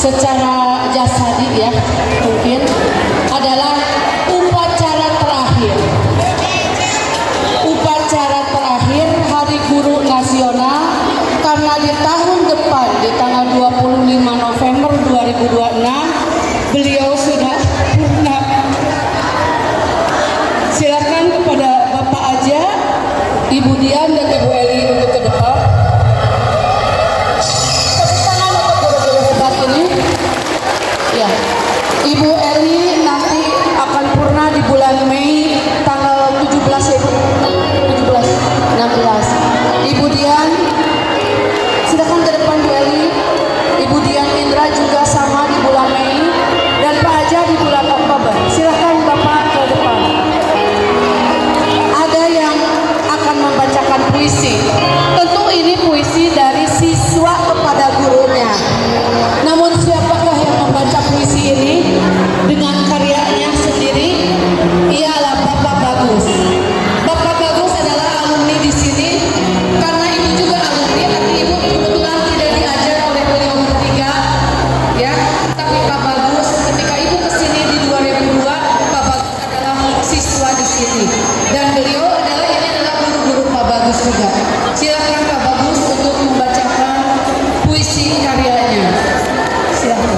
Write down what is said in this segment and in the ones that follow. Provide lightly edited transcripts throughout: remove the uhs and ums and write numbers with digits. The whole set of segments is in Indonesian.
secara jasadi ya mungkin adalah upacara terakhir. Upacara terakhir Hari Guru Nasional, karena di tahun depan di tanggal 25 November 2026 beliau sudah purna. Silakan kepada Bapak Aja, Ibu Dian dan Ibu Eli untuk ke depan. Tepuk tangan untuk guru-guru hebat ini. Ya, Ibu Eli nanti akan purna di bulan Mei tanggal 17 ya Bu? 17, 16. Ibu Dian, silakan ke depan Bu Eli. Ibu Dian Indra juga sama di bulan Mei dan Pak Aja di bulan Oktober. Silakan Bapak ke depan. Ada yang akan membacakan puisi. Tentu ini puisi dari siswa kepada gurunya. Namun siapakah yang membaca puisi ini dengan karyanya sendiri? Ialah Bapak Bagus. Bapak Bagus adalah alumni di sini. Karena ibu juga alumni, tapi ibu kebetulan tidak diajar oleh beliau bertiga, ya. Tapi Pak Bagus, ketika ibu kesini di 2002, Pak Bagus adalah siswa di sini. Dan beliau adalah guru Pak Bagus juga. Silakan Pak Bagus untuk membacakan puisi karyanya. Silakan.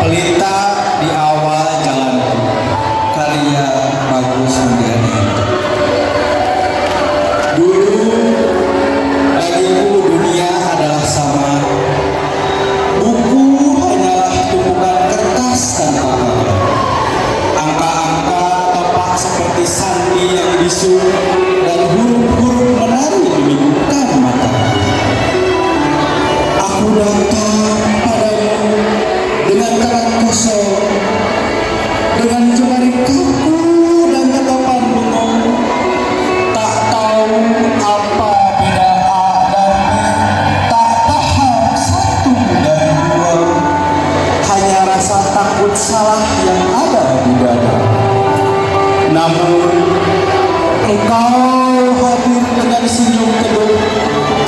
Pelita di awal jalanku, karya Bagus Mundiani. Dulu bagiku dunia adalah sama, buku hanyalah tumpukan kertas tanpa kabar. Angka-angka tepat seperti sandi yang bisu dan huruf-huruf menari membingungkan mata. Aku datang padamu dengan tangan kosong, dengan jemari kaku dan tatapan bengong. Tak tahu apa beda A dan B, tak paham satu dari dua. Hanya rasa takut salah yang ada di dada. Namun engkau hadir dengan senyum teduh,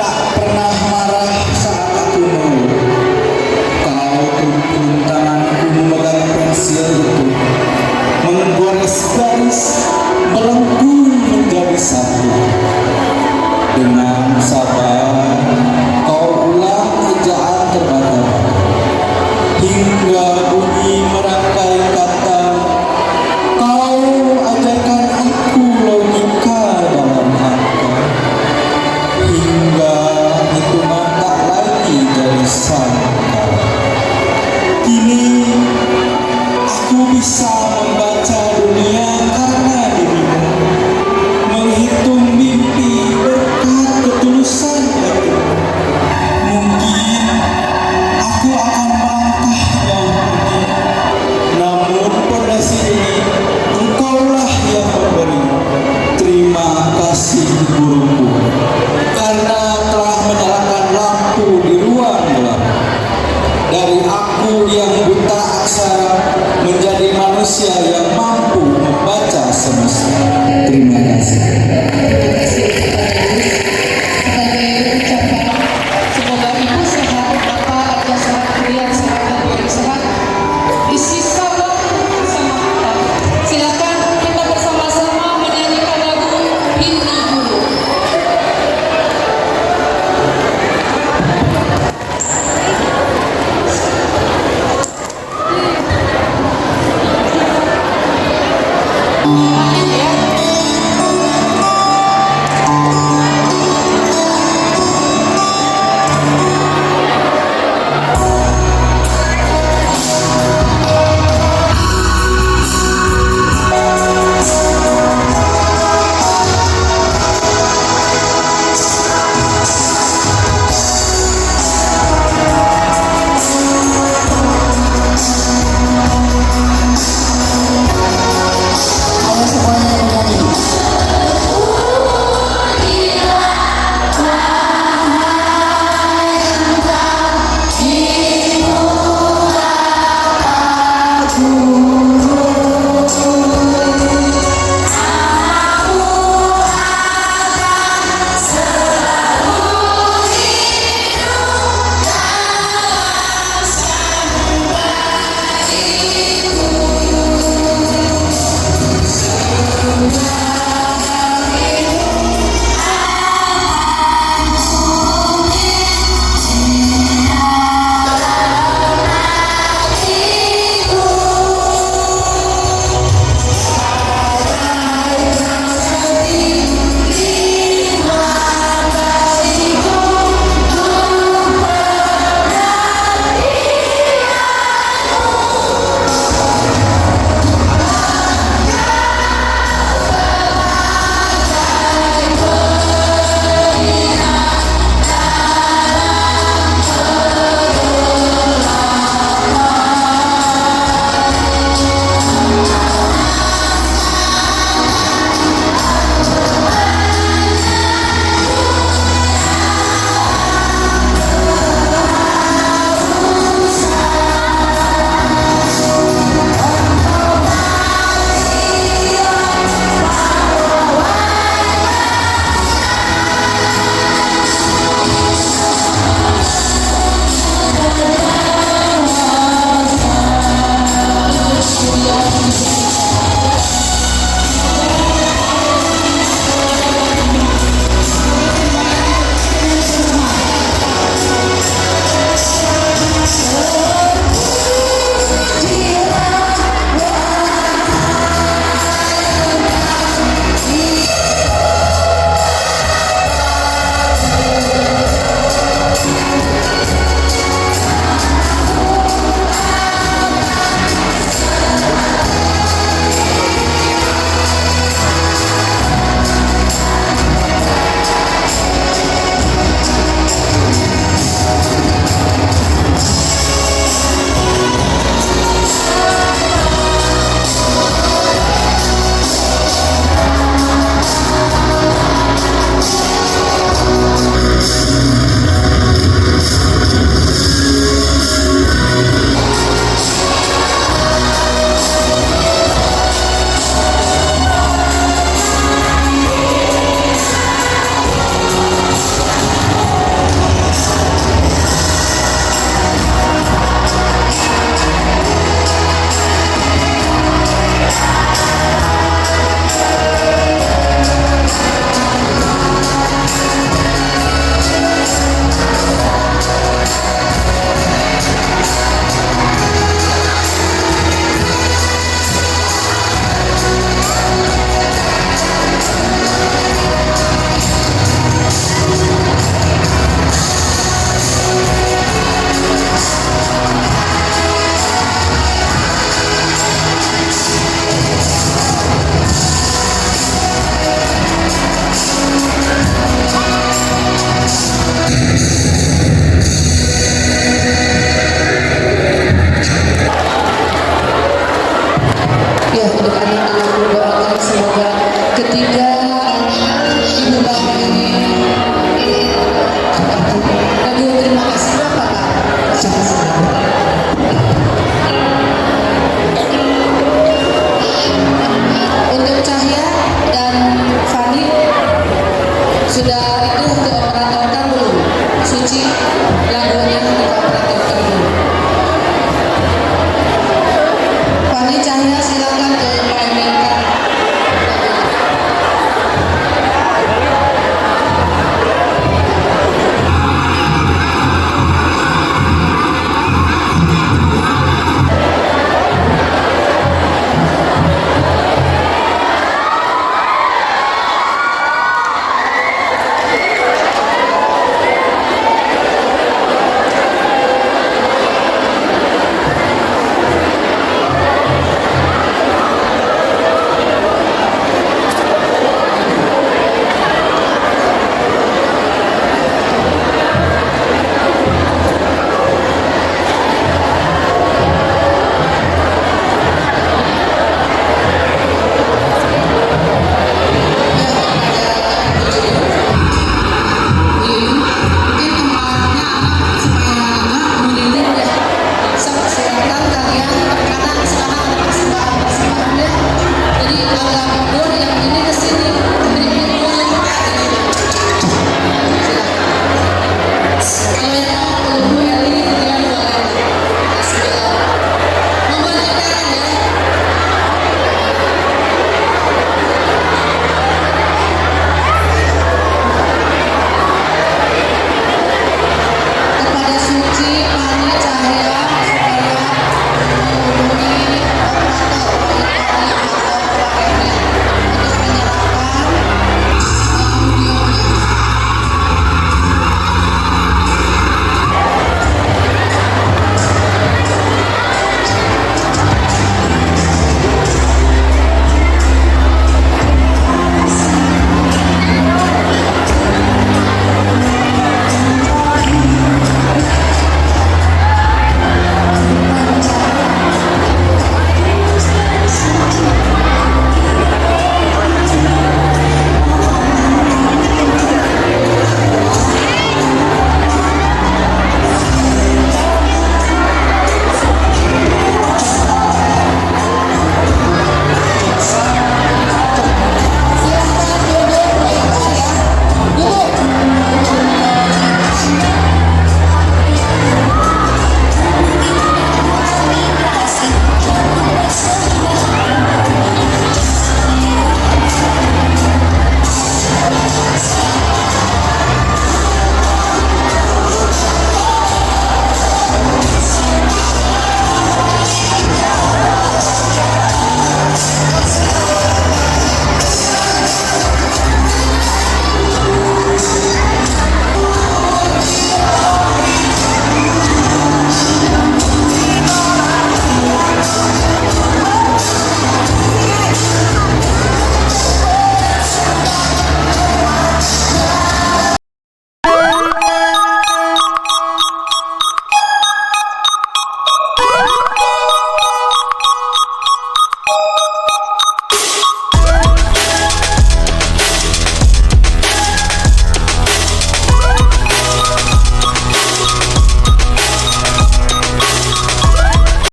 tak pernah marah saat aku mengeluh. Kau tuntun tanganku memegang pensil itu, menggores garis, melengkung menjadi satu. Dengan sabar kau ulang ejaan terbata-bata hingga bunyi merangkai kata. Kau ajarkan aku logika dalam angka hingga hitungan tak lagi jadi sangka. Kini aku bisa membaca dunia karena dirimu, menghitung mimpi berkat ketulusan hati. Mungkin aku akan melangkah jauh pergi, namun pondasi ini engkaulah yang memberi. Terima kasih guruku, karena telah menyalakan lampu di ruang gelap. Dari aku yang buta aksara menjadi manusia yang